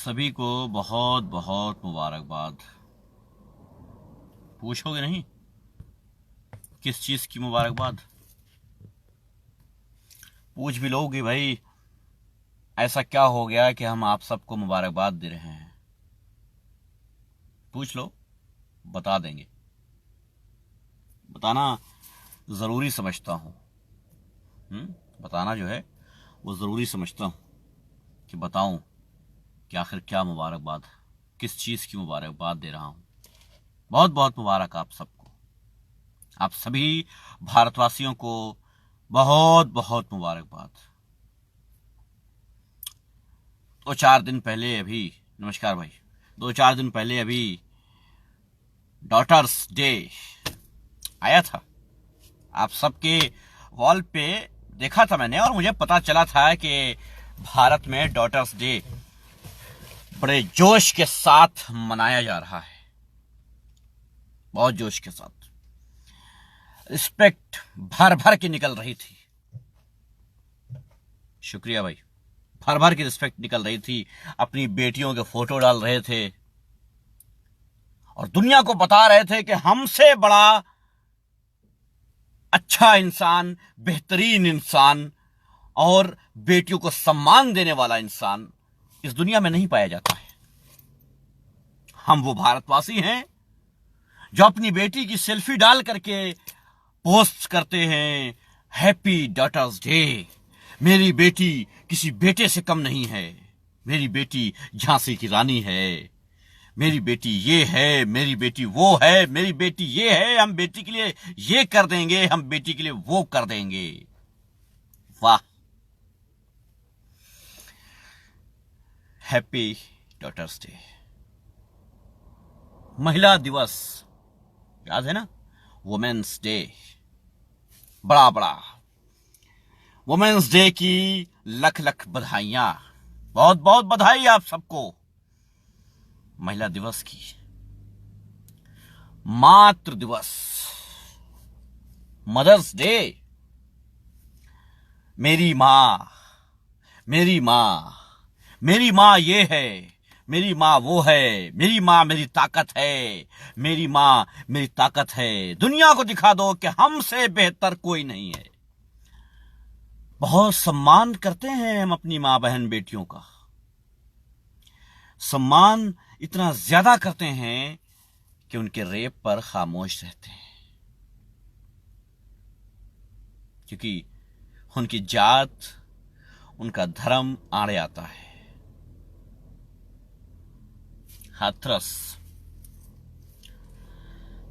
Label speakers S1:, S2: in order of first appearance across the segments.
S1: सभी को बहुत बहुत मुबारकबाद। पूछोगे नहीं किस चीज की मुबारकबाद? पूछ भी लोगे भाई, ऐसा क्या हो गया कि हम आप सबको मुबारकबाद दे रहे हैं? पूछ लो, बता देंगे। बताना जरूरी समझता हूं। बताना जो है वो जरूरी समझता हूं कि बताऊं कि आखिर क्या मुबारकबाद, किस चीज की मुबारकबाद दे रहा हूं। बहुत बहुत मुबारक आप सबको, आप सभी भारतवासियों को बहुत बहुत मुबारकबाद। दो चार दिन पहले अभी, नमस्कार भाई, 2-4 दिन पहले अभी डॉटर्स डे आया था। आप सबके वॉल पे देखा था मैंने और मुझे पता चला था कि भारत में डॉटर्स डे बड़े जोश के साथ मनाया जा रहा है। बहुत जोश के साथ, रिस्पेक्ट भर भर के निकल रही थी। शुक्रिया भाई, भर भर की रिस्पेक्ट निकल रही थी। अपनी बेटियों के फोटो डाल रहे थे और दुनिया को बता रहे थे कि हमसे बड़ा अच्छा इंसान, बेहतरीन इंसान और बेटियों को सम्मान देने वाला इंसान इस दुनिया में नहीं पाया जाता है। हम वो भारतवासी हैं जो अपनी बेटी की सेल्फी डाल करके पोस्ट करते हैं, हैप्पी डॉटर्स डे। मेरी बेटी किसी बेटे से कम नहीं है, मेरी बेटी झांसी की रानी है, मेरी बेटी ये है, मेरी बेटी वो है, मेरी बेटी ये है, हम बेटी के लिए ये कर देंगे, हम बेटी के लिए वो कर देंगे। वाह, हैप्पी डॉटर्स डे। महिला दिवस याद है ना? वुमेन्स डे, बड़ा बड़ा वुमेन्स डे की लख लख बधाइयां। बहुत बहुत बधाई आप सबको महिला दिवस की। मातृ दिवस, मदर्स डे। मेरी मां, मेरी मां, मेरी मां ये है, मेरी मां वो है, मेरी मां मेरी ताकत है, मेरी मां मेरी ताकत है। दुनिया को दिखा दो कि हमसे बेहतर कोई नहीं है। बहुत सम्मान करते हैं हम अपनी मां बहन बेटियों का। सम्मान इतना ज्यादा करते हैं कि उनके रेप पर खामोश रहते हैं, क्योंकि उनकी जात, उनका धर्म आड़े आता है।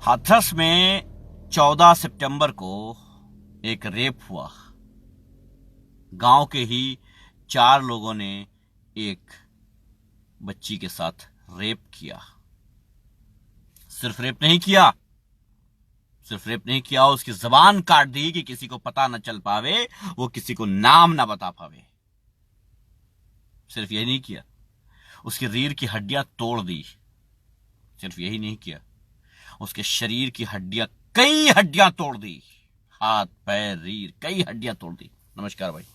S1: हाथरस में 14 सितंबर को एक रेप हुआ। गांव के ही 4 लोगों ने एक बच्ची के साथ रेप किया। सिर्फ रेप नहीं किया, सिर्फ रेप नहीं किया, उसकी जबान काट दी कि किसी को पता न चल पावे, वो किसी को नाम ना बता पावे। सिर्फ यही नहीं किया, उसकी रीढ़ की हड्डियां तोड़ दी। सिर्फ यही नहीं किया, उसके शरीर की हड्डियां, कई हड्डियां तोड़ दी। हाथ पैर रीढ़, कई हड्डियां तोड़ दी। नमस्कार भाई।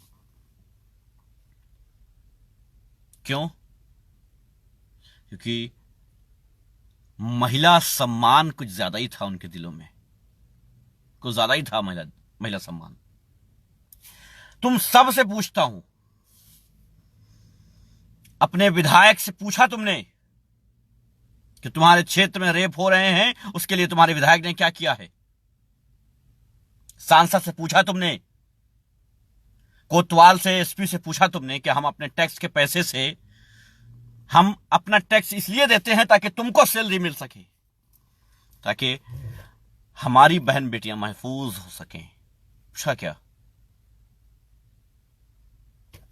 S1: क्यों? क्योंकि महिला सम्मान कुछ ज्यादा ही था उनके दिलों में, कुछ ज्यादा ही था महिला सम्मान। तुम सब से पूछता हूं, अपने विधायक से पूछा तुमने कि तुम्हारे क्षेत्र में रेप हो रहे हैं, उसके लिए तुम्हारे विधायक ने क्या किया है? सांसद से पूछा तुमने? कोतवाल से, एसपी से पूछा तुमने कि हम अपने टैक्स के पैसे से, हम अपना टैक्स इसलिए देते हैं ताकि तुमको सैलरी मिल सके, ताकि हमारी बहन बेटियां महफूज हो सकें? पूछा क्या?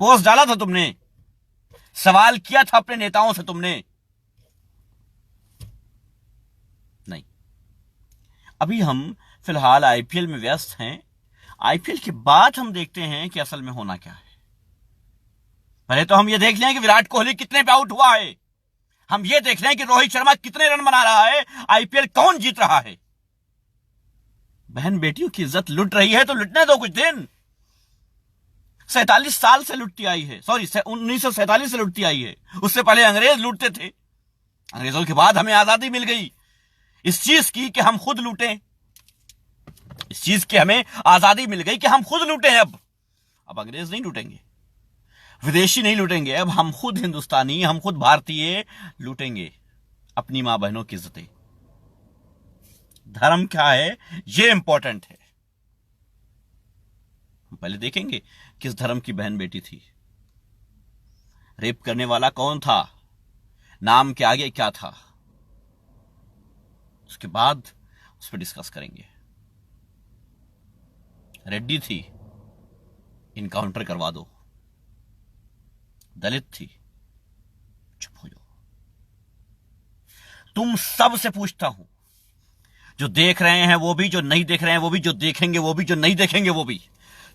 S1: पोस्ट डाला था तुमने? सवाल किया था अपने नेताओं से तुमने? नहीं। अभी हम फिलहाल आईपीएल में व्यस्त हैं। आईपीएल के बाद हम देखते हैं कि असल में होना क्या है। पहले तो हम ये देख लें कि विराट कोहली कितने पे आउट हुआ है, हम ये देख लें कि रोहित शर्मा कितने रन बना रहा है, आईपीएल कौन जीत रहा है। बहन बेटियों की इज्जत लुट रही है तो लुटने दो कुछ दिन। 47 साल से लुटती आई है, सॉरी 1947 से लुटती आई है। उससे पहले अंग्रेज लूटते थे, अंग्रेजों के बाद हमें आजादी मिल गई इस चीज की कि हम खुद लूटें, इस चीज की हमें आजादी मिल गई कि हम खुद लूटें। अब अंग्रेज नहीं लूटेंगे, विदेशी नहीं लूटेंगे, अब हम खुद हिंदुस्तानी, हम खुद भारतीय लूटेंगे अपनी मां बहनों की इज्जतें। धर्म क्या है ये इंपॉर्टेंट है। हम पहले देखेंगे किस धर्म की बहन बेटी थी, रेप करने वाला कौन था, नाम के आगे क्या था, उसके बाद उस पर डिस्कस करेंगे। रेड्डी थी, इनकाउंटर करवा दो। दलित थी, चुप हो जाओ। तुम सब से पूछता हूं, जो देख रहे हैं वो भी, जो नहीं देख रहे हैं वो भी, जो देखेंगे वो भी, जो नहीं देखेंगे वो भी,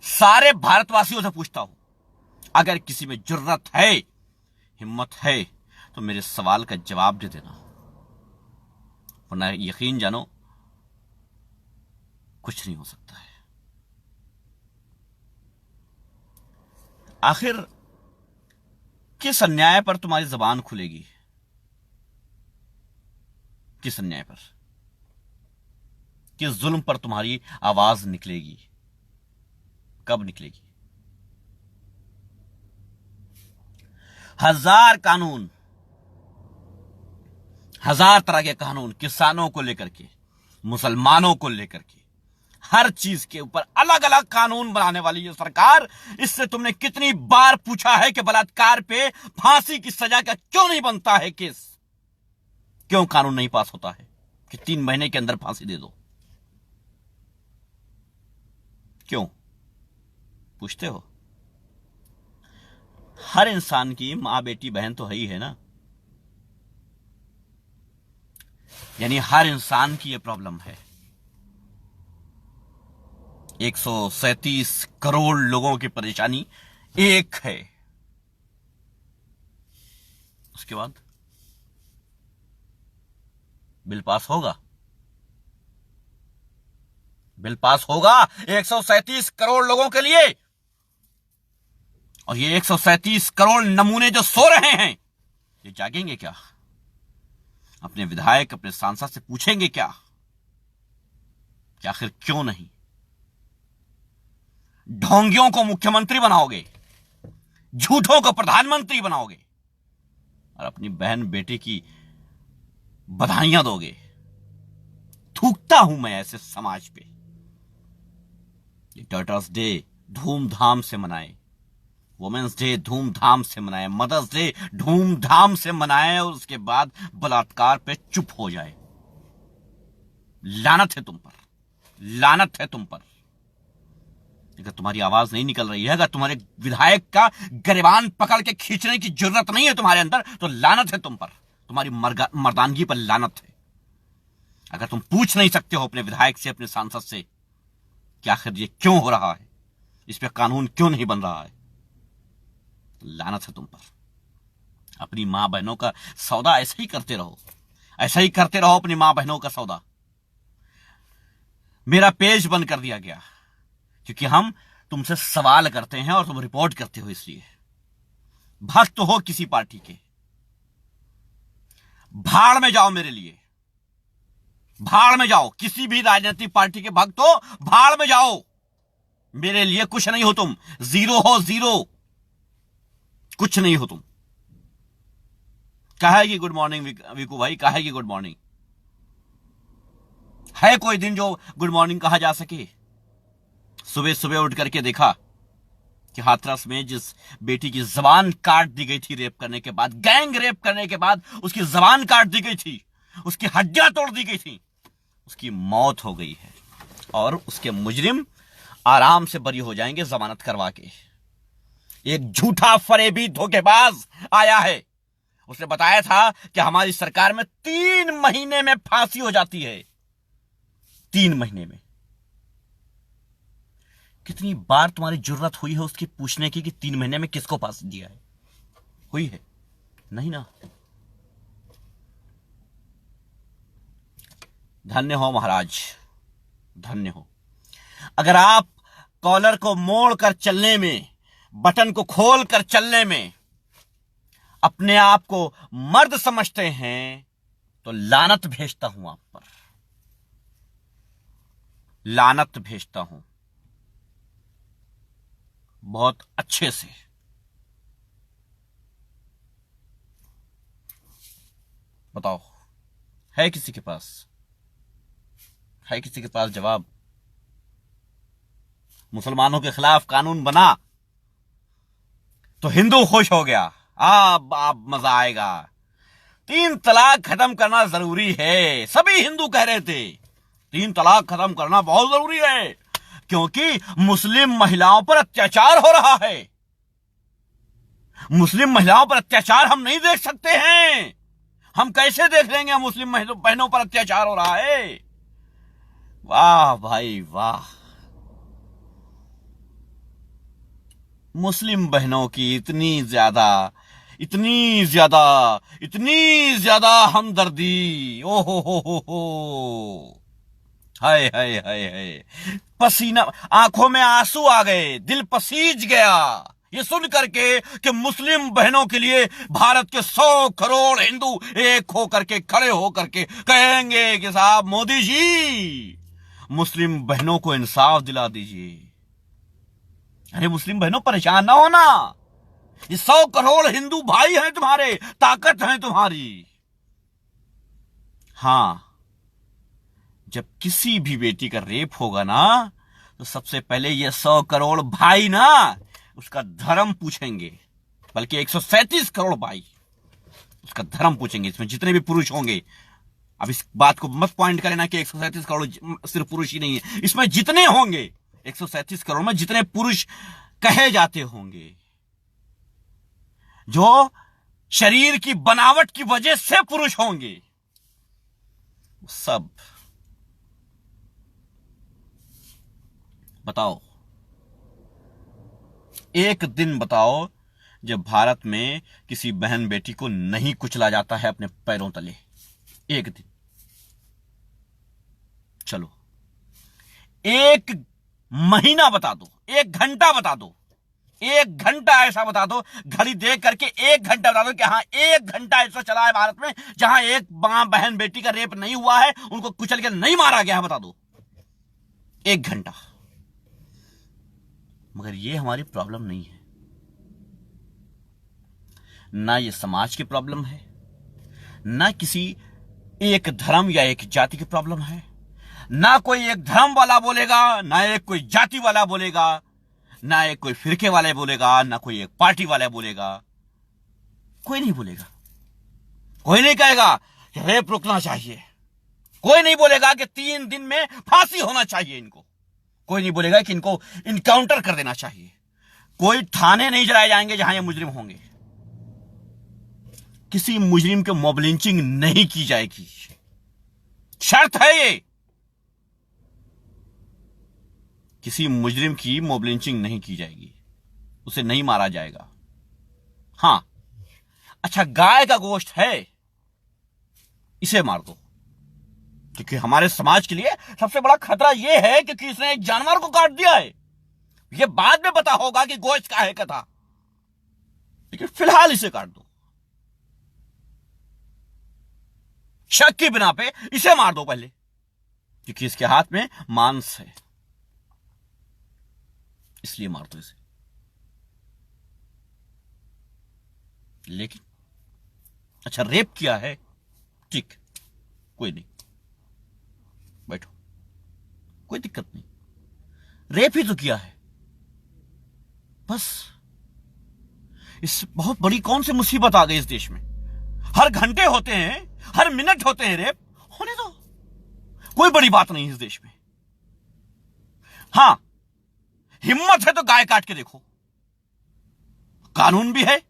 S1: सारे भारतवासियों से पूछता हूं, अगर किसी में जुर्रत है, हिम्मत है, तो मेरे सवाल का जवाब दे देना, वरना यकीन जानो कुछ नहीं हो सकता है। आखिर किस अन्याय पर तुम्हारी जबान खुलेगी, किस अन्याय पर, किस जुल्म पर तुम्हारी आवाज निकलेगी, कब निकलेगी? हजार कानून, हजार तरह के कानून, किसानों को लेकर के, मुसलमानों को लेकर के, हर चीज के ऊपर अलग अलग कानून बनाने वाली ये सरकार, इससे तुमने कितनी बार पूछा है कि बलात्कार पे फांसी की सजा का क्यों नहीं बनता है केस, क्यों कानून नहीं पास होता है कि 3 महीने के अंदर फांसी दे दो? क्यों पूछते हो? हर इंसान की मां बेटी बहन तो है ही है ना, यानी हर इंसान की यह प्रॉब्लम है। 137 करोड़ लोगों की परेशानी एक है। उसके बाद बिल पास होगा, बिल पास होगा 137 करोड़ लोगों के लिए, और ये 137 करोड़ नमूने जो सो रहे हैं, ये जागेंगे क्या? अपने विधायक, अपने सांसद से पूछेंगे क्या कि आखिर क्यों नहीं? ढोंगियों को मुख्यमंत्री बनाओगे, झूठों को प्रधानमंत्री बनाओगे, और अपनी बहन बेटे की बधाइयां दोगे। थूकता हूं मैं ऐसे समाज पे। डॉटर्स डे धूमधाम से मनाए, वुमेन्स डे धूमधाम से मनाए, मदर्स डे धूमधाम से मनाए, और उसके बाद बलात्कार पे चुप हो जाए। लानत है तुम पर, लानत है तुम पर। अगर तुम्हारी आवाज नहीं निकल रही है, अगर तुम्हारे विधायक का गिरबान पकड़ के खींचने की जरूरत नहीं है तुम्हारे अंदर, तो लानत है तुम पर, तुम्हारी मर्दानगी पर लानत है। अगर तुम पूछ नहीं सकते हो अपने विधायक से, अपने सांसद से कि आखिर ये क्यों हो रहा है, इस पे कानून क्यों नहीं बन रहा है, तो लानत है तुम पर। अपनी मां बहनों का सौदा ऐसे ही करते रहो, ऐसा ही करते रहो अपनी मां बहनों का सौदा। मेरा पेज बंद कर दिया गया क्योंकि हम तुमसे सवाल करते हैं और तुम रिपोर्ट करते हो, इसलिए। भक्त हो किसी पार्टी के, भाड़ में जाओ, मेरे लिए भाड़ में जाओ। किसी भी राजनीतिक पार्टी के भक्त हो, भाड़ में जाओ। मेरे लिए कुछ नहीं हो तुम, जीरो हो, जीरो, कुछ नहीं हो तुम। कहेगी गुड मॉर्निंग विकू भाई, कहेगी गुड मॉर्निंग? है कोई दिन जो गुड मॉर्निंग कहा जा सके? सुबह सुबह उठ करके देखा कि हाथरस में जिस बेटी की जबान काट दी गई थी रेप करने के बाद, गैंग रेप करने के बाद उसकी जबान काट दी गई थी, उसकी हड्डियां तोड़ दी गई थी, उसकी मौत हो गई है, और उसके मुजरिम आराम से बरी हो जाएंगे जमानत करवा के। एक झूठा फरेबी धोखेबाज आया है, उसने बताया था कि हमारी सरकार में 3 महीने में फांसी हो जाती है, 3 महीने में। कितनी बार तुम्हारी जरूरत हुई है उसकी पूछने की कि 3 महीने में किसको फांसी दिया है? हुई है? नहीं ना। धन्य हो महाराज, धन्य हो। अगर आप कॉलर को मोड़ कर चलने में बटन को खोल कर चलने में अपने आप को मर्द समझते हैं तो लानत भेजता हूं आप पर, लानत भेजता हूं बहुत अच्छे से। बताओ, है किसी के पास, है किसी के पास जवाब? मुसलमानों के खिलाफ कानून बना तो हिंदू खुश हो गया, अब मजा आएगा। 3 तलाक खत्म करना जरूरी है, सभी हिंदू कह रहे थे 3 तलाक खत्म करना बहुत जरूरी है, क्योंकि मुस्लिम महिलाओं पर अत्याचार हो रहा है। मुस्लिम महिलाओं पर अत्याचार हम नहीं देख सकते हैं। हम कैसे देख लेंगे? मुस्लिम बहनों पर अत्याचार हो रहा है। वाह भाई वाह, मुस्लिम बहनों की इतनी ज्यादा इतनी ज्यादा इतनी ज्यादा हमदर्दी, ओ हो, हाय हाय हाय हाय, पसीना, आंखों में आंसू आ गए, दिल पसीज गया ये सुन करके कि मुस्लिम बहनों के लिए भारत के 100 करोड़ हिंदू एक होकर के खड़े होकर के कहेंगे कि साहब मोदी जी मुस्लिम बहनों को इंसाफ दिला दीजिए। अरे मुस्लिम बहनों परेशान ना होना, ये 100 करोड़ हिंदू भाई हैं तुम्हारे, ताकत है तुम्हारी। हां, जब किसी भी बेटी का रेप होगा ना तो सबसे पहले ये 100 करोड़ भाई ना उसका धर्म पूछेंगे, बल्कि 137 करोड़ भाई उसका धर्म पूछेंगे। इसमें जितने भी पुरुष होंगे, अब इस बात को मत पॉइंट करें ना कि 137 करोड़ सिर्फ पुरुष ही नहीं है, इसमें जितने होंगे 137 करोड़ में जितने पुरुष कहे जाते होंगे, जो शरीर की बनावट की वजह से पुरुष होंगे, सब बताओ, एक दिन बताओ जब भारत में किसी बहन बेटी को नहीं कुचला जाता है अपने पैरों तले। एक दिन, चलो एक महीना बता दो, 1 घंटा बता दो, 1 घंटा ऐसा बता दो, घड़ी देख करके 1 घंटा बता दो कि हाँ 1 घंटा ऐसा चला है भारत में जहां एक बहन बेटी का रेप नहीं हुआ है, उनको कुचल के नहीं मारा गया है, बता दो 1 घंटा। मगर ये हमारी प्रॉब्लम नहीं है, ना ये समाज की प्रॉब्लम है, ना किसी एक धर्म या एक जाति की प्रॉब्लम है, ना कोई एक धर्म वाला बोलेगा, ना एक कोई जाति वाला बोलेगा, ना एक कोई फिरके वाले बोलेगा, ना कोई एक पार्टी वाला बोलेगा, कोई नहीं बोलेगा। कोई नहीं कहेगा कि रेप रुकना चाहिए, कोई नहीं बोलेगा कि 3 दिन में फांसी होना चाहिए इनको, कोई नहीं बोलेगा कि इनको इनकाउंटर कर देना चाहिए, कोई थाने नहीं जलाए जाएंगे जहां ये मुजरिम होंगे, किसी मुजरिम के मॉब लिंचिंग नहीं की जाएगी, शर्त है ये, किसी मुजरिम की मॉब लिंचिंग नहीं की जाएगी, उसे नहीं मारा जाएगा। हां, अच्छा गाय का गोश्त है, इसे मार दो, क्योंकि हमारे समाज के लिए सबसे बड़ा खतरा यह है कि इसने एक जानवर को काट दिया है। यह बाद में पता होगा कि गोश्त काहे का था, लेकिन फिलहाल इसे काट दो, शक की बिना पे इसे मार दो पहले, क्योंकि इसके हाथ में मांस है, इसलिए मार दो इसे। लेकिन अच्छा रेप किया है, ठीक, कोई नहीं, बैठो, कोई दिक्कत नहीं, रेप ही तो किया है, बस इस बहुत बड़ी कौन सी मुसीबत आ गई इस देश में? हर घंटे होते हैं, हर मिनट होते हैं रेप, होने दो, कोई बड़ी बात नहीं इस देश में। हां, हिम्मत है तो गाय काट के देखो, कानून भी है,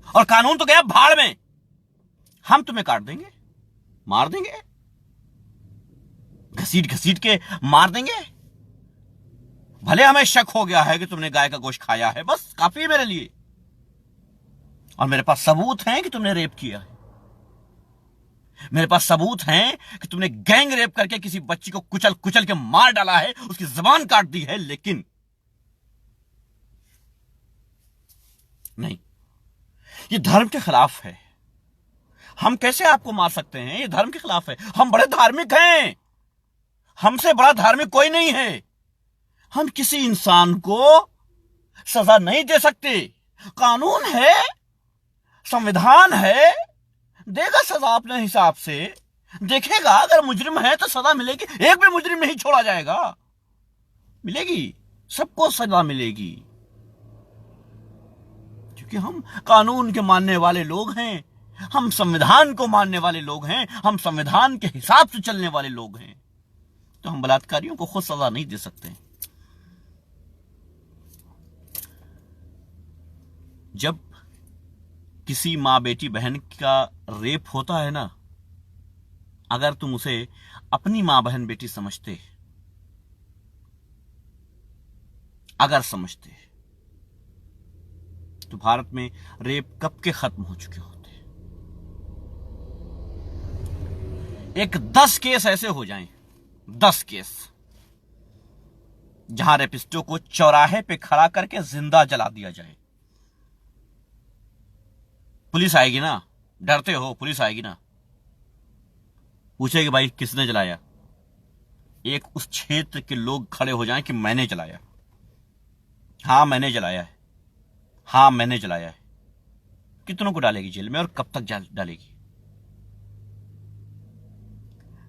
S1: और कानून तो गया भाड़ में, हम तुम्हें काट देंगे, मार देंगे, घसीट घसीट के मार देंगे, भले हमें शक हो गया है कि तुमने गाय का गोश्त खाया है, बस काफी है मेरे लिए, और मेरे पास सबूत हैं कि तुमने रेप किया है, मेरे पास सबूत हैं कि तुमने गैंग रेप करके किसी बच्ची को कुचल कुचल के मार डाला है, उसकी जबान काट दी है, लेकिन नहीं, ये धर्म के खिलाफ है। हम कैसे आपको मार सकते हैं? ये धर्म के खिलाफ है। हम बड़े धार्मिक हैं, हमसे बड़ा धार्मिक कोई नहीं है। हम किसी इंसान को सजा नहीं दे सकते। कानून है, संविधान है, देगा सजा अपने हिसाब से, देखेगा अगर मुजरिम है तो सजा मिलेगी। एक भी मुजरिम नहीं छोड़ा जाएगा, मिलेगी, सबको सजा मिलेगी, क्योंकि हम कानून के मानने वाले लोग हैं, हम संविधान को मानने वाले लोग हैं, हम संविधान के हिसाब से चलने वाले लोग हैं। तो हम बलात्कारियों को खुद सजा नहीं दे सकते। जब किसी मां बेटी बहन का रेप होता है ना, अगर तुम उसे अपनी मां बहन बेटी समझते, अगर समझते, तो भारत में रेप कब के खत्म हो चुके होते। एक 10 केस ऐसे हो जाएं, 10 केस, जहां रेपिस्टों को चौराहे पे खड़ा करके जिंदा जला दिया जाए। पुलिस आएगी ना, डरते हो, पुलिस आएगी ना, पूछेगी भाई किसने जलाया। एक उस क्षेत्र के लोग खड़े हो जाएं कि मैंने जलाया, हां मैंने जलाया है, हां मैंने जलाया है। कितनों को डालेगी जेल में और कब तक डालेगी?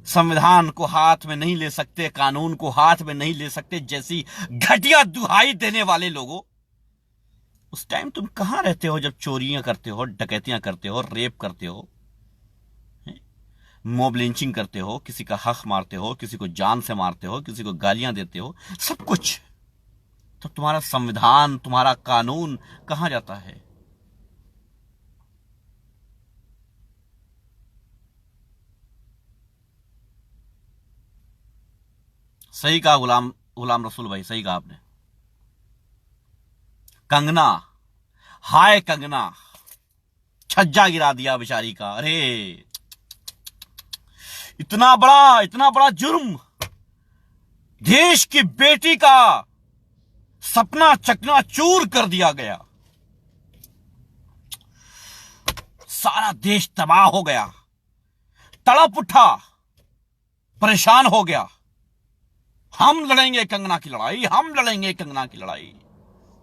S1: संविधान को हाथ में नहीं ले सकते, कानून को हाथ में नहीं ले सकते जैसी घटिया दुहाई देने वाले लोगों, उस टाइम तुम कहां रहते हो जब चोरियां करते हो, डकैतियां करते हो, रेप करते हो, मॉब लिंचिंग करते हो, किसी का हक मारते हो, किसी को जान से मारते हो, किसी को गालियां देते हो, सब कुछ। तो तुम्हारा संविधान, तुम्हारा कानून कहां जाता है? सही कहा गुलाम रसूल भाई, सही कहा आपने। कंगना, हाय कंगना, छज्जा गिरा दिया बेचारी का। अरे इतना बड़ा जुर्म, देश की बेटी का सपना चकनाचूर कर दिया गया, सारा देश तबाह हो गया, तड़प उठा, परेशान हो गया। हम लड़ेंगे कंगना की लड़ाई, हम लड़ेंगे कंगना की लड़ाई।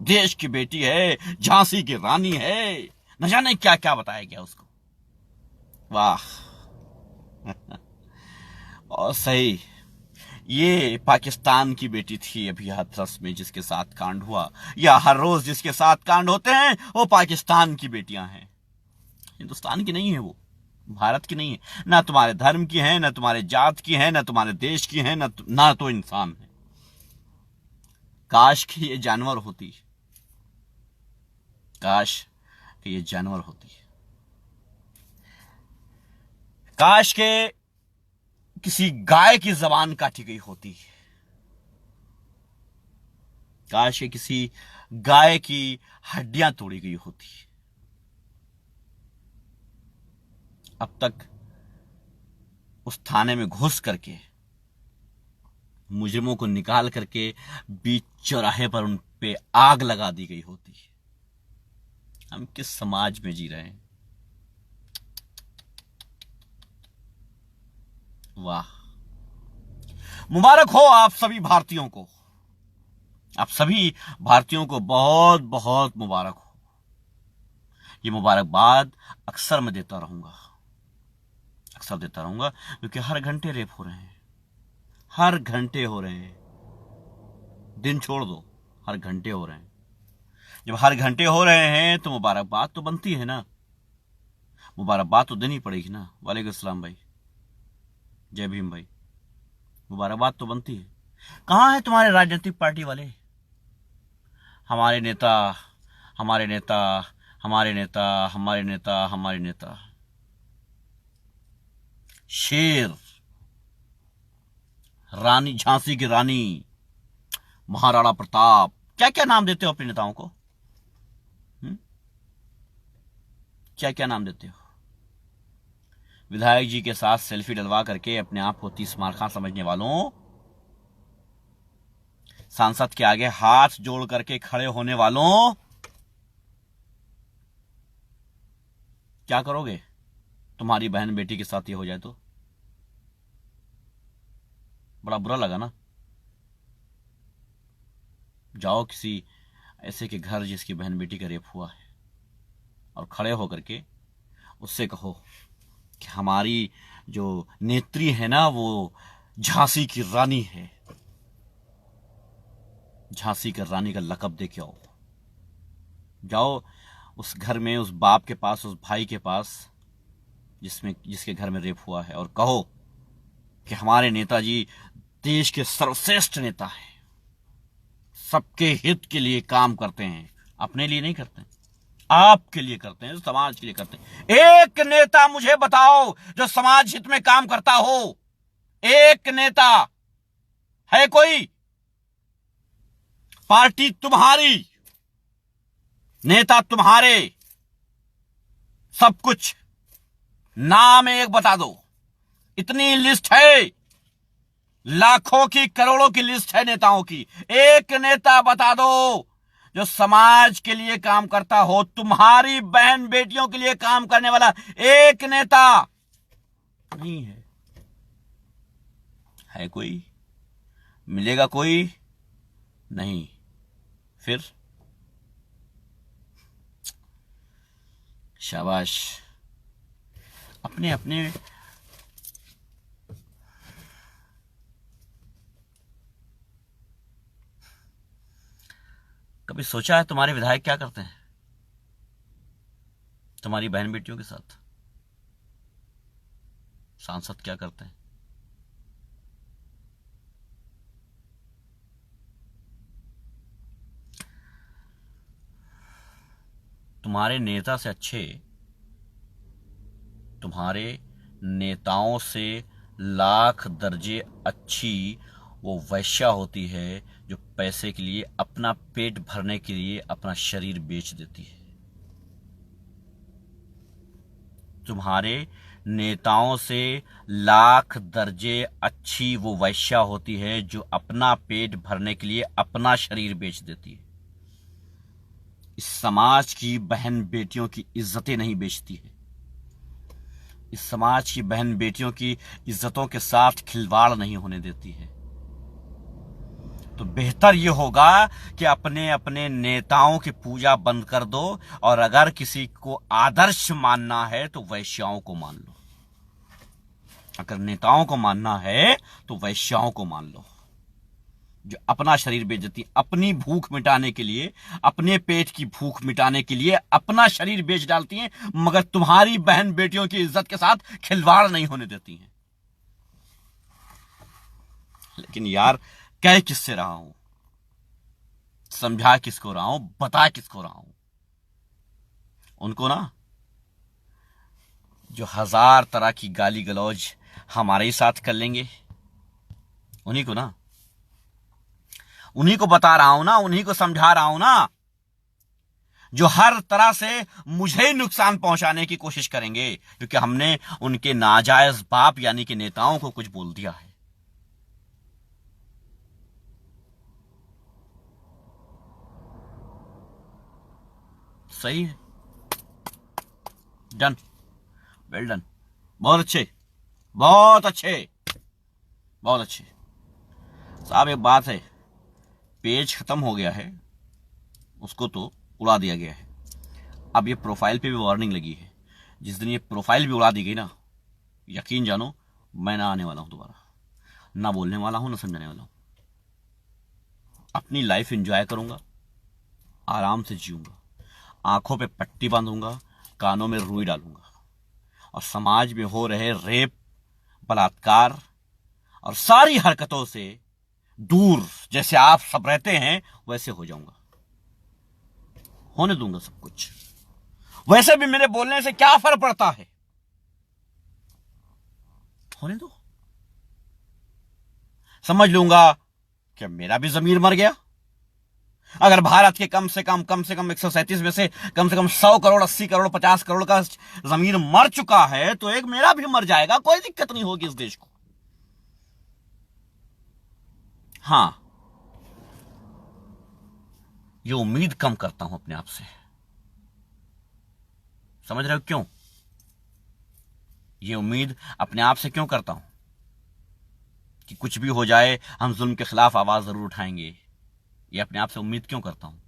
S1: देश की बेटी है, झांसी की रानी है, न जाने क्या क्या बताया गया उसको। वाह और सही, ये पाकिस्तान की बेटी थी अभी हाथरस में जिसके साथ कांड हुआ, या हर रोज जिसके साथ कांड होते हैं वो पाकिस्तान की बेटियां हैं, हिंदुस्तान की नहीं है, वो भारत की नहीं है। ना तुम्हारे धर्म की है, ना तुम्हारे जात की है, ना तुम्हारे देश की है, ना तो इंसान है। काश कि ये जानवर होती, काश कि ये जानवर होती, काश के किसी गाय की जबान काटी गई होती, काश के किसी गाय की हड्डियां तोड़ी गई होती। अब तक उस थाने में घुस करके मुजरिमों को निकाल करके बीच चौराहे पर उन पे आग लगा दी गई होती। हम किस समाज में जी रहे हैं? वाह, मुबारक हो आप सभी भारतीयों को, आप सभी भारतीयों को बहुत बहुत मुबारक हो। ये मुबारकबाद अक्सर मैं देता रहूंगा, अक्सर देता रहूंगा, क्योंकि हर घंटे रेप हो रहे हैं, हर घंटे हो रहे हैं, दिन छोड़ दो, हर घंटे हो रहे हैं। जब हर घंटे हो रहे हैं तो मुबारकबाद तो बनती है ना, मुबारकबाद तो देनी पड़ेगी ना। वालेकुम अस्सलाम भाई, जय भीम भाई, मुबारकबाद तो बनती है। कहां है तुम्हारे राजनीतिक पार्टी वाले? हमारे नेता, हमारे नेता, हमारे नेता, हमारे नेता, हमारे नेता, शेर, रानी, झांसी की रानी, महाराणा प्रताप, क्या क्या नाम देते हो अपने नेताओं को? क्या क्या नाम देते हो? विधायक जी के साथ सेल्फी डलवा करके अपने आप को 30 मार समझने वालों, सांसद के आगे हाथ जोड़ करके खड़े होने वालों, क्या करोगे तुम्हारी बहन बेटी के साथ ये हो जाए तो? बड़ा बुरा लगा ना। जाओ किसी ऐसे के घर जिसकी बहन बेटी का रेप हुआ है और खड़े होकर के उससे कहो कि हमारी जो नेत्री है ना वो झांसी की रानी है, झांसी की रानी का लकब दे के आओ। जाओ उस घर में, उस बाप के पास, उस भाई के पास जिसके घर में रेप हुआ है, और कहो कि हमारे नेताजी देश के सर्वश्रेष्ठ नेता हैं, सबके हित के लिए काम करते हैं, अपने लिए नहीं करते, आपके लिए करते हैं, समाज के लिए करते हैं। एक नेता मुझे बताओ जो समाज हित में काम करता हो। एक नेता है कोई? पार्टी तुम्हारी, नेता तुम्हारे, सब कुछ, नाम एक बता दो। इतनी लिस्ट है, लाखों की करोड़ों की लिस्ट है नेताओं की। एक नेता बता दो जो समाज के लिए काम करता हो, तुम्हारी बहन बेटियों के लिए काम करने वाला एक नेता नहीं है। है कोई? मिलेगा कोई? नहीं। फिर शाबाश, अपने अपने कभी सोचा है तुम्हारे विधायक क्या करते हैं तुम्हारी बहन बेटियों के साथ? सांसद क्या करते हैं? तुम्हारे नेता से अच्छे, तुम्हारे नेताओं से लाख दर्जे अच्छी वो वैश्या होती है जो पैसे के लिए, अपना पेट भरने के लिए अपना शरीर बेच देती है। तुम्हारे नेताओं से लाख दर्जे अच्छी वो वैश्या होती है जो अपना पेट भरने के लिए अपना शरीर बेच देती है। इस समाज की बहन बेटियों की इज्जतें नहीं बेचती है। इस समाज की बहन बेटियों की इज्जतों के साथ खिलवाड़ नहीं होने देती है। तो बेहतर यह होगा कि अपने अपने नेताओं की पूजा बंद कर दो, और अगर किसी को आदर्श मानना है तो वैश्याओं को मान लो। अगर नेताओं को मानना है तो वैश्याओं को मान लो, जो अपना शरीर बेच देती, अपनी भूख मिटाने के लिए, अपने पेट की भूख मिटाने के लिए अपना शरीर बेच डालती हैं, मगर तुम्हारी बहन बेटियों की इज्जत के साथ खिलवाड़ नहीं होने देती हैं। लेकिन यार, कह किससे रहा हूं, समझा किसको रहा हूं, बता किसको रहा हूं? उनको ना, जो 1000 तरह की गाली गलौज हमारे ही साथ कर लेंगे, उन्हीं को ना, उन्हीं को बता रहा हूं ना, उन्हीं को समझा रहा हूं ना, जो हर तरह से मुझे नुकसान पहुंचाने की कोशिश करेंगे, क्योंकि हमने उनके नाजायज बाप यानी कि नेताओं को कुछ बोल दिया है। सही है, डन, वेल डन, बहुत अच्छे, बहुत अच्छे, बहुत अच्छे। साहब एक बात है, पेज खत्म हो गया है, उसको तो उड़ा दिया गया है। अब ये प्रोफाइल पे भी वार्निंग लगी है। जिस दिन ये प्रोफाइल भी उड़ा दी गई ना, यकीन जानो मैं ना आने वाला हूं दोबारा, ना बोलने वाला हूं, ना समझाने वाला हूं। अपनी लाइफ एंजॉय करूंगा, आराम से जीऊंगा, आंखों पे पट्टी बांधूंगा, कानों में रुई डालूंगा, और समाज में हो रहे रेप, बलात्कार और सारी हरकतों से दूर, जैसे आप सब रहते हैं वैसे हो जाऊंगा। होने दूंगा सब कुछ। वैसे भी मेरे बोलने से क्या फर्क पड़ता है? होने दो, समझ लूंगा कि मेरा भी जमीर मर गया। अगर भारत के कम से कम 137 में से कम 100 करोड़, 80 करोड़, 50 करोड़ का जमीर मर चुका है, तो एक मेरा भी मर जाएगा, कोई दिक्कत नहीं होगी इस देश को। हां, ये उम्मीद कम करता हूं अपने आप से। समझ रहे हो क्यों? ये उम्मीद अपने आप से क्यों करता हूं कि कुछ भी हो जाए हम जुल्म के खिलाफ आवाज जरूर उठाएंगे? ये अपने आप से उम्मीद क्यों करता हूं?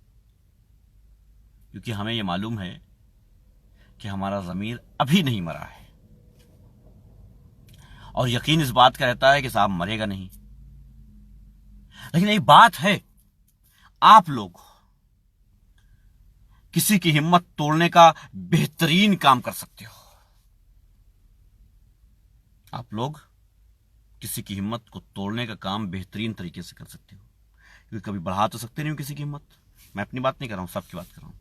S1: क्योंकि हमें यह मालूम है कि हमारा ज़मीर अभी नहीं मरा है, और यकीन इस बात का रहता है कि साहब मरेगा नहीं। लेकिन एक बात है, आप लोग किसी की हिम्मत तोड़ने का बेहतरीन काम कर सकते हो। आप लोग किसी की हिम्मत को तोड़ने का काम बेहतरीन तरीके से कर सकते हो, क्योंकि कभी बढ़ा तो सकते नहीं हो किसी की हिम्मत। मैं अपनी बात नहीं कर रहा हूं, सबकी बात कर रहा हूं।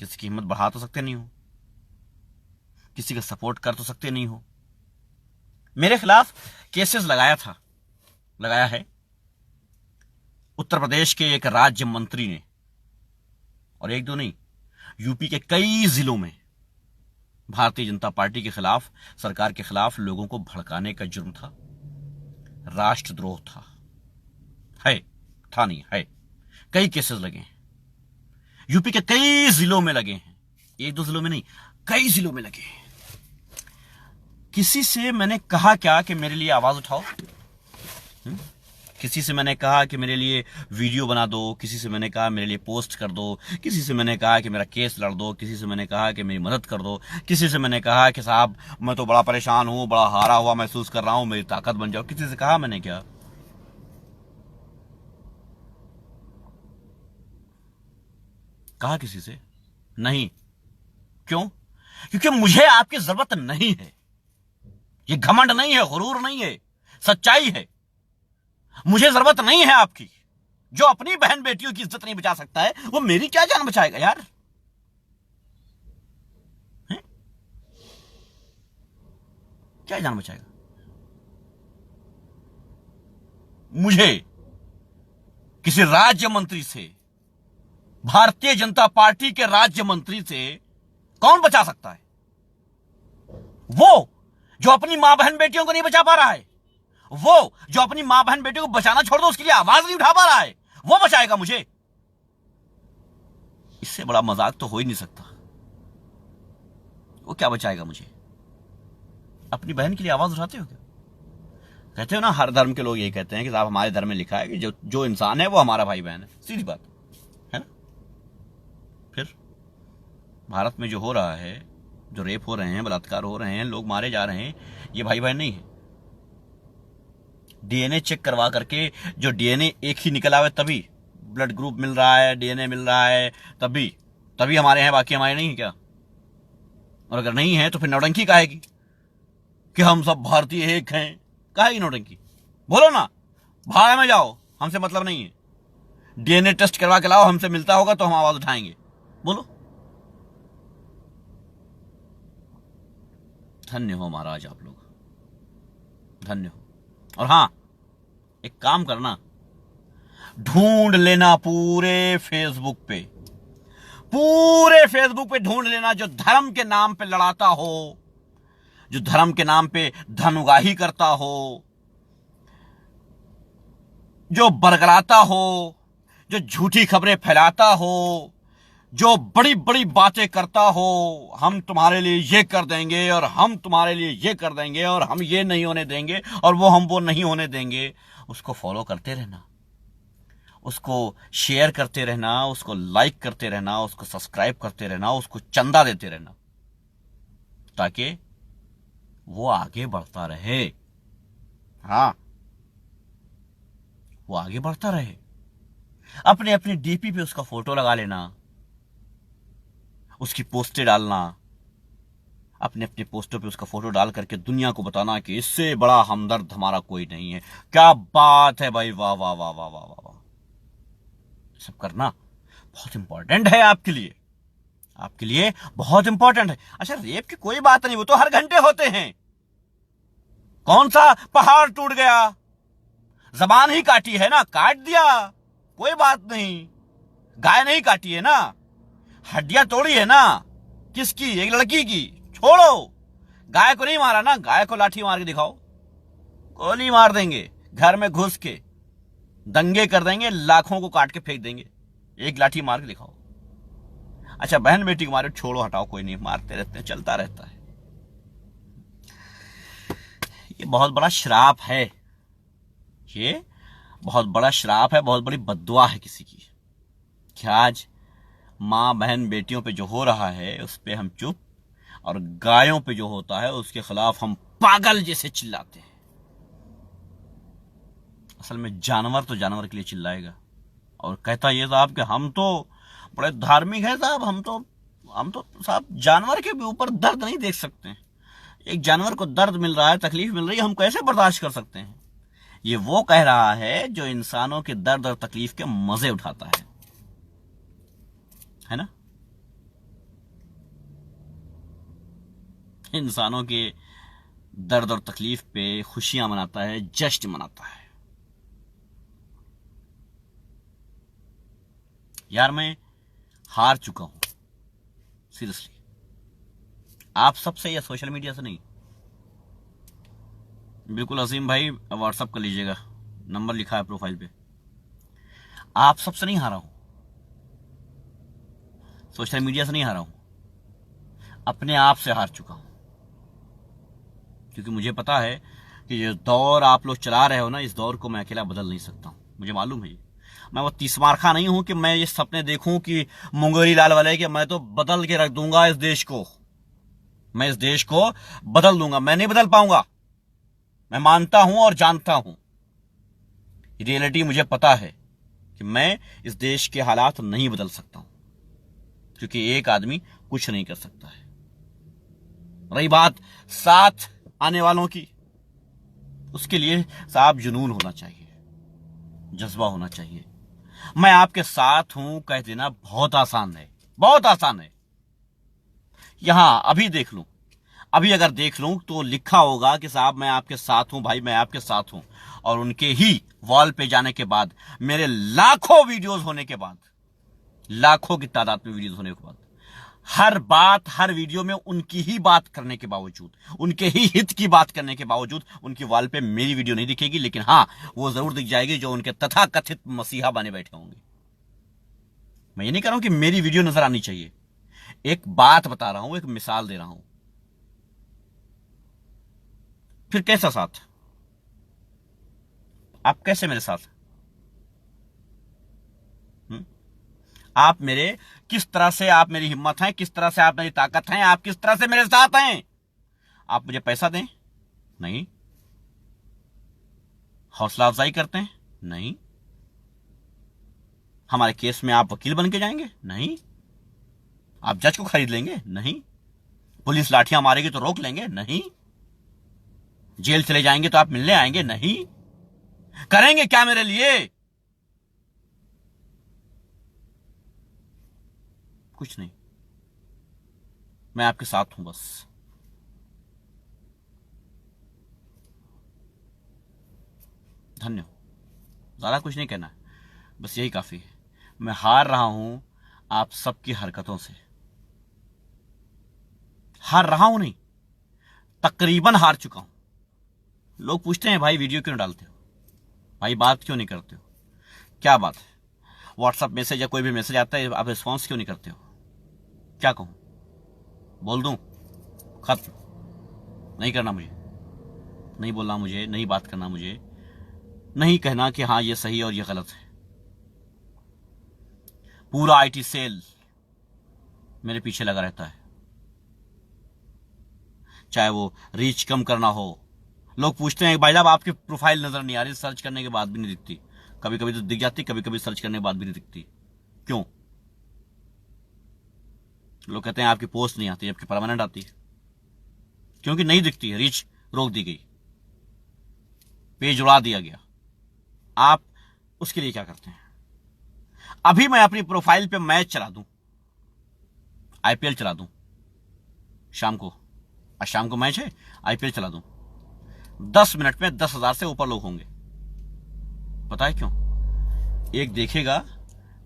S1: किसी की हिम्मत बढ़ा तो सकते नहीं हो, किसी का सपोर्ट कर तो सकते नहीं हो। मेरे खिलाफ केसेस लगाया है उत्तर प्रदेश के एक राज्य मंत्री ने, और एक दो नहीं, यूपी के कई जिलों में भारतीय जनता पार्टी के खिलाफ, सरकार के खिलाफ लोगों को भड़काने का जुर्म था, राष्ट्रद्रोह था। नहीं है, कई केसेस लगे हैं, यूपी के कई जिलों में लगे हैं, एक दो जिलों में नहीं, कई जिलों में लगे हैं। किसी से मैंने कहा क्या कि मेरे लिए आवाज उठाओ? किसी से मैंने कहा कि मेरे लिए वीडियो बना दो, किसी से मैंने कहा मेरे लिए पोस्ट कर दो, किसी से मैंने कहा कि मेरा केस लड़ दो, किसी से मैंने कहा कि मेरी मदद कर दो, किसी से मैंने कहा कि साहब मैं तो बड़ा परेशान हूं, बड़ा हारा हुआ महसूस कर रहा हूं, मेरी ताकत बन जाओ? किसी से कहा मैंने क्या? कहा किसी से? नहीं। क्यों? क्योंकि मुझे आपकी जरूरत नहीं है। ये घमंड नहीं है, गुरूर नहीं है, सच्चाई है। मुझे जरूरत नहीं है आपकी। जो अपनी बहन बेटियों की इज्जत नहीं बचा सकता है, वो मेरी क्या जान बचाएगा यार? है? क्या जान बचाएगा? मुझे किसी राज्य मंत्री से, भारतीय जनता पार्टी के राज्य मंत्री से कौन बचा सकता है? वो जो अपनी मां बहन बेटियों को नहीं बचा पा रहा है, वो जो अपनी मां बहन बेटियों को बचाना छोड़ दो, उसके लिए आवाज नहीं उठा पा रहा है, वो बचाएगा मुझे? इससे बड़ा मजाक तो हो ही नहीं सकता। वो क्या बचाएगा मुझे? अपनी बहन के लिए आवाज उठाते हो क्या? कहते हो ना, हर धर्म के लोग यही कहते हैं कि साहब हमारे धर्म में लिखा है कि जो इंसान है वो हमारा भाई बहन है। सीधी बात है ना? फिर भारत में जो हो रहा है, जो रेप हो रहे हैं, बलात्कार हो रहे हैं, लोग मारे जा रहे हैं, ये भाई बहन नहीं है। डीएनए चेक करवा करके जो डीएनए एक ही निकल आवे, तभी ब्लड ग्रुप मिल रहा है, डीएनए मिल रहा है, तभी हमारे हैं, बाकी हमारे नहीं है क्या? और अगर नहीं है तो फिर नौटंकी काहेगी कि हम सब भारतीय एक हैं? काहेगी नौटंकी? बोलो ना, भाड़ में जाओ, हमसे मतलब नहीं है। डीएनए टेस्ट करवा के लाओ, हमसे मिलता होगा तो हम आवाज उठाएंगे। बोलो। धन्य हो महाराज आप लोग, धन्य हो। और हां, एक काम करना, ढूंढ लेना पूरे फेसबुक पे ढूंढ लेना जो धर्म के नाम पे लड़ाता हो, जो धर्म के नाम पे धन उगाही करता हो, जो बरगलाता हो, जो झूठी खबरें फैलाता हो, जो बड़ी बड़ी बातें करता हो, हम तुम्हारे लिए ये कर देंगे और हम तुम्हारे लिए ये कर देंगे और हम ये नहीं होने देंगे और वो नहीं होने देंगे, उसको फॉलो करते रहना, उसको शेयर करते रहना, उसको लाइक करते रहना, उसको सब्सक्राइब करते रहना, उसको चंदा देते रहना, ताकि वो आगे बढ़ता रहे। हाँ, वो आगे बढ़ता रहे। अपने अपने डीपी पे उसका फोटो लगा लेना, उसकी पोस्टें डालना, अपने अपने पोस्टों पे उसका फोटो डाल करके दुनिया को बताना कि इससे बड़ा हमदर्द हमारा कोई नहीं है। क्या बात है भाई, वाह वाह वाह वाह वाह वाह वाह। सब करना बहुत इंपॉर्टेंट है आपके लिए बहुत इंपॉर्टेंट है। अच्छा, रेप की कोई बात नहीं, वो तो हर घंटे होते हैं। कौन सा पहाड़ टूट गया? जबान ही काटी है ना, काट दिया, कोई बात नहीं। गाय नहीं काटी है ना, हड्डियां तोड़ी है ना, किसकी? एक लड़की की। छोड़ो, गाय को नहीं मारा ना, गाय को लाठी मार के दिखाओ, गोली मार देंगे, घर में घुस के दंगे कर देंगे, लाखों को काट के फेंक देंगे, एक लाठी मार के दिखाओ। अच्छा, बहन बेटी को मारे, छोड़ो, हटाओ, कोई नहीं, मारते रहते हैं, चलता रहता है। ये बहुत बड़ा श्राप है, ये बहुत बड़ा श्राप है, बहुत बड़ी बद्दुआ है किसी की। क्या आज माँ बहन बेटियों पे जो हो रहा है उस पे हम चुप, और गायों पे जो होता है उसके खिलाफ हम पागल जैसे चिल्लाते हैं। असल में जानवर तो जानवर के लिए चिल्लाएगा और कहता ये साहब कि हम तो बड़े धार्मिक हैं साहब, हम तो साहब जानवर के भी ऊपर दर्द नहीं देख सकते। एक जानवर को दर्द मिल रहा है, तकलीफ मिल रही है, हम कैसे बर्दाश्त कर सकते हैं? ये वो कह रहा है जो इंसानों के दर्द और तकलीफ के मजे उठाता है ना? इंसानों के दर्द और तकलीफ पे खुशियां मनाता है, जश्न मनाता है। यार मैं हार चुका हूं सीरियसली, आप सबसे या सोशल मीडिया से नहीं। बिल्कुल अजीम भाई व्हाट्सअप कर लीजिएगा, नंबर लिखा है प्रोफाइल पे। आप सबसे नहीं हारा हूं, सोशल मीडिया से नहीं हारा हूं, अपने आप से हार चुका हूं। क्योंकि मुझे पता है कि ये दौर आप लोग चला रहे हो ना, इस दौर को मैं अकेला बदल नहीं सकता हूं। मुझे मालूम है मैं वो तीसमारखा नहीं हूं कि मैं ये सपने देखूं कि मुंगेरी लाल वाले कि मैं तो बदल के रख दूंगा इस देश को, मैं इस देश को बदल दूंगा। मैं नहीं बदल पाऊंगा, मैं मानता हूं और जानता हूं। रियलिटी मुझे पता है कि मैं इस देश के हालात नहीं बदल सकता हूं, क्योंकि एक आदमी कुछ नहीं कर सकता है। रही बात साथ आने वालों की, उसके लिए साहब जुनून होना चाहिए, जज्बा होना चाहिए। मैं आपके साथ हूं कह देना बहुत आसान है, बहुत आसान है। यहां अभी देख लूं, अभी अगर देख लूं तो लिखा होगा कि साहब मैं आपके साथ हूं, भाई मैं आपके साथ हूं। और उनके ही वॉल पे जाने के बाद, मेरे लाखों वीडियोस होने के बाद, लाखों की तादाद में वीडियोस होने के बाद, हर बात हर वीडियो में उनकी ही बात करने के बावजूद, उनके ही हित की बात करने के बावजूद उनकी वॉल पे मेरी वीडियो नहीं दिखेगी। लेकिन हां, वो जरूर दिख जाएगी जो उनके तथाकथित मसीहा बने बैठे होंगे। मैं ये नहीं कह रहा हूं कि मेरी वीडियो नजर आनी चाहिए, एक बात बता रहा हूं, एक मिसाल दे रहा हूं। फिर कैसा साथ? आप कैसे मेरे साथ? आप मेरे किस तरह से, आप मेरी हिम्मत हैं, किस तरह से आप मेरी ताकत हैं, आप किस तरह से मेरे साथ हैं? आप मुझे पैसा दें? नहीं। हौसला अफजाई करते हैं? नहीं। हमारे केस में आप वकील बन के जाएंगे? नहीं। आप जज को खरीद लेंगे? नहीं। पुलिस लाठियां मारेगी तो रोक लेंगे? नहीं। जेल चले जाएंगे तो आप मिलने आएंगे? नहीं। करेंगे क्या मेरे लिए? कुछ नहीं। मैं आपके साथ हूं बस। धन्य हो, ज्यादा कुछ नहीं कहना है, बस यही काफी है। मैं हार रहा हूं आप सबकी हरकतों से, हार रहा हूं नहीं, तकरीबन हार चुका हूं। लोग पूछते हैं भाई वीडियो क्यों डालते हो, भाई बात क्यों नहीं करते हो? क्या बात है? व्हाट्सएप मैसेज या कोई भी मैसेज आता है, आप रिस्पॉन्स क्यों नहीं करते हो? क्या कहूं? बोल दूं खत्म? नहीं करना मुझे, नहीं बोलना मुझे, नहीं बात करना मुझे, नहीं कहना कि हां ये सही और ये गलत है। पूरा आईटी सेल मेरे पीछे लगा रहता है, चाहे वो रीच कम करना हो। लोग पूछते हैं भाई साहब आपकी प्रोफाइल नजर नहीं आ रही, सर्च करने के बाद भी नहीं दिखती। कभी कभी तो दिख जाती, कभी कभी सर्च करने के बाद भी नहीं दिखती। क्यों? लोग कहते हैं आपकी पोस्ट नहीं आती, जबकि परमानेंट आती है। क्योंकि नहीं दिखती है, रीच रोक दी गई, पेज उड़ा दिया गया। आप उसके लिए क्या करते हैं? अभी मैं अपनी प्रोफाइल पे मैच चला दूं, आईपीएल चला दूं शाम को, आज शाम को मैच है, आईपीएल चला दूं, 10 मिनट में 10,000 से ऊपर लोग होंगे। पता है क्यों? एक देखेगा,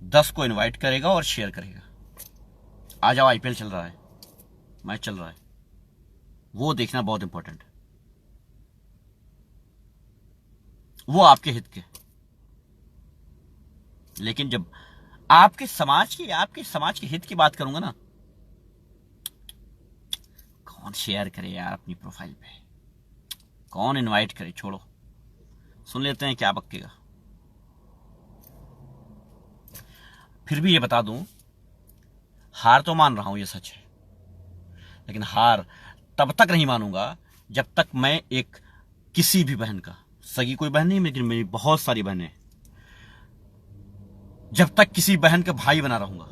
S1: 10 को इनवाइट करेगा और शेयर करेगा, आ जाओ आईपीएल चल रहा है, मैच चल रहा है। वो देखना बहुत इंपॉर्टेंट है, वो आपके हित के। लेकिन जब आपके समाज के हित की बात करूंगा ना, कौन शेयर करे यार अपनी प्रोफाइल पे, कौन इनवाइट करे, छोड़ो, सुन लेते हैं क्या बकेगा। फिर भी ये बता दूं, हार तो मान रहा हूं, ये सच है, लेकिन हार तब तक नहीं मानूंगा जब तक मैं एक किसी भी बहन का, सगी कोई बहन नहीं लेकिन मेरी बहुत सारी बहनें, जब तक किसी बहन का भाई बना रहूंगा,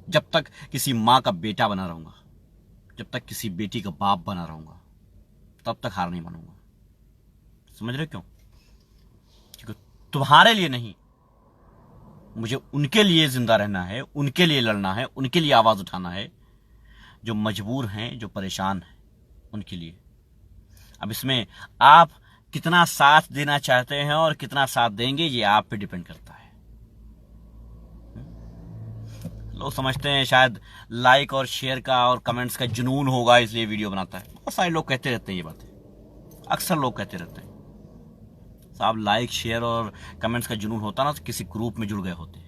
S1: जब तक किसी मां का बेटा बना रहूंगा, जब तक किसी बेटी का बाप बना रहूंगा, तब तक हार नहीं मानूंगा। समझ रहे क्यों? क्योंकि तुम्हारे लिए नहीं, मुझे उनके लिए जिंदा रहना है, उनके लिए लड़ना है, उनके लिए आवाज उठाना है जो मजबूर हैं, जो परेशान हैं, उनके लिए। अब इसमें आप कितना साथ देना चाहते हैं और कितना साथ देंगे, ये आप पे डिपेंड करता है। लोग समझते हैं शायद लाइक और शेयर का और कमेंट्स का जुनून होगा इसलिए वीडियो बनाता है। बहुत सारे लोग कहते रहते हैं ये बातें, अक्सर लोग कहते रहते हैं। साहब लाइक शेयर और कमेंट्स का जुनून होता ना तो किसी ग्रुप में जुड़ गए होते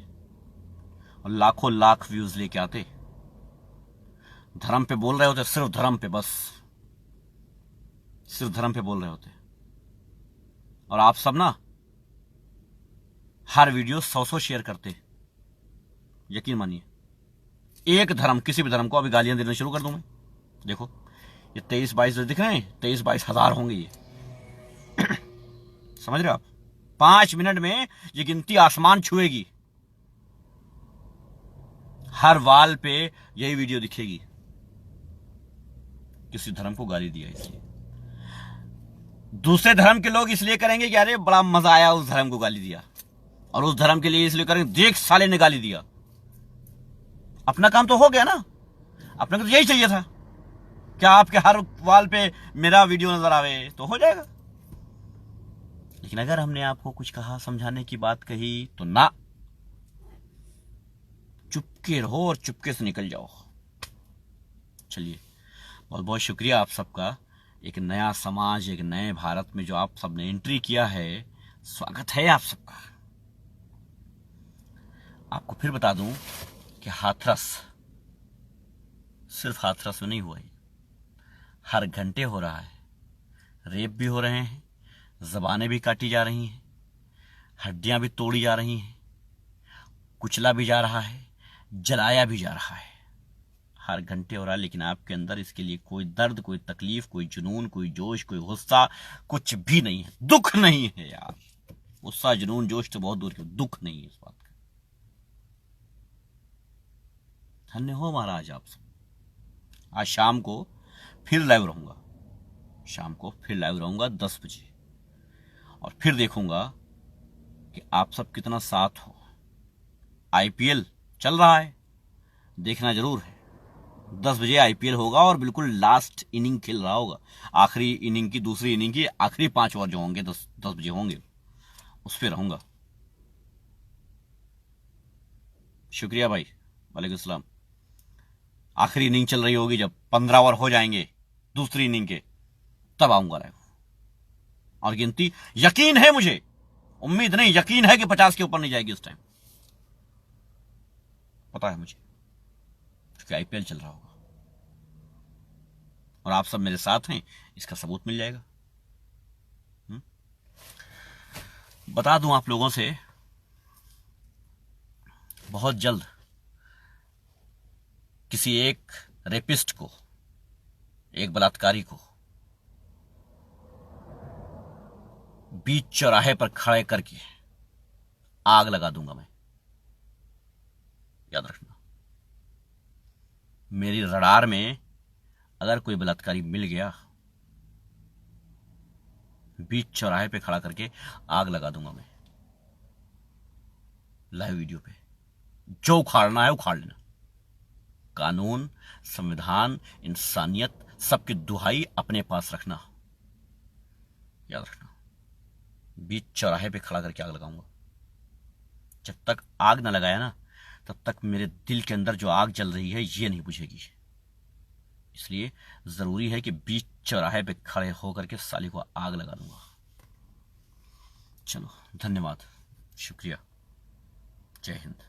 S1: और लाखों लाख व्यूज लेके आते, धर्म पे बोल रहे होते, सिर्फ धर्म पे, बस सिर्फ धर्म पे बोल रहे होते। और आप सब ना हर वीडियो 100 शेयर करते, यकीन मानिए। एक धर्म, किसी भी धर्म को अभी गालियां देना शुरू कर दूं मैं, देखो ये 23-22 दिख रहे हैं, 23-22 हजार होंगे ये। समझ रहे हो आप? 5 मिनट में ये गिनती आसमान छुएगी, हर वाल पे यही वीडियो दिखेगी, किसी धर्म को गाली दिया इसलिए। दूसरे धर्म के लोग इसलिए करेंगे कि अरे बड़ा मजा आया उस धर्म को गाली दिया, और उस धर्म के लिए इसलिए करेंगे देख साले ने गाली दिया। अपना काम तो हो गया ना, अपने को तो यही चाहिए था, क्या आपके हर वाल पे मेरा वीडियो नजर आवे तो हो जाएगा। लेकिन अगर हमने आपको कुछ कहा, समझाने की बात कही, तो ना, चुपके रहो और चुपके से निकल जाओ। चलिए, बहुत बहुत शुक्रिया आप सबका। एक नया समाज, एक नए भारत में जो आप सबने एंट्री किया है, स्वागत है आप सबका। आपको फिर बता दूं कि हाथरस सिर्फ हाथरस में नहीं हुआ है, हर घंटे हो रहा है। रेप भी हो रहे हैं, जबानें भी काटी जा रही हैं, हड्डियां भी तोड़ी जा रही हैं, कुचला भी जा रहा है, जलाया भी जा रहा है, हर घंटे हो रहा है। लेकिन आपके अंदर इसके लिए कोई दर्द, कोई तकलीफ, कोई जुनून, कोई जोश, कोई गुस्सा, कुछ भी नहीं है, दुख नहीं है यार। गुस्सा, जुनून, जोश तो बहुत दूर के, दुख नहीं है इस बात का। धन्य हो महाराज आप सब। आज शाम को फिर लाइव रहूंगा, शाम को फिर लाइव रहूंगा 10 बजे, और फिर देखूंगा कि आप सब कितना साथ हो। आईपीएल चल रहा है, देखना जरूर है। 10 बजे आईपीएल होगा और बिल्कुल लास्ट इनिंग खेल रहा होगा, आखिरी इनिंग की, दूसरी इनिंग की आखिरी 5 ओवर जो होंगे 10 बजे होंगे, उस पर रहूंगा। शुक्रिया भाई, वालेकुम सलाम। आखिरी इनिंग चल रही होगी, जब 15 ओवर हो जाएंगे दूसरी इनिंग के, तब आऊंगा लाइव। और गिनती, यकीन है मुझे, उम्मीद नहीं, यकीन है कि 50 के ऊपर नहीं जाएगी उस टाइम, पता है मुझे, क्योंकि आईपीएल चल रहा होगा और आप सब मेरे साथ हैं, इसका सबूत मिल जाएगा। बता दूं आप लोगों से, बहुत जल्द किसी एक रेपिस्ट को, एक बलात्कारी को बीच चौराहे पर खड़े करके आग लगा दूंगा मैं, याद रखना। मेरी रडार में अगर कोई बलात्कारी मिल गया, बीच चौराहे पे खड़ा करके आग लगा दूंगा मैं, लाइव वीडियो पे। जो उखाड़ना है उखाड़ लेना। कानून, संविधान, इंसानियत, सबकी दुहाई अपने पास रखना, याद रखना। बीच चौराहे पे खड़ा करके आग लगाऊंगा। जब तक आग ना लगाया ना, तब तक मेरे दिल के अंदर जो आग जल रही है ये नहीं बुझेगी। इसलिए जरूरी है कि बीच चौराहे पे खड़े होकर के साली को आग लगा दूंगा। चलो, धन्यवाद, शुक्रिया, जय हिंद।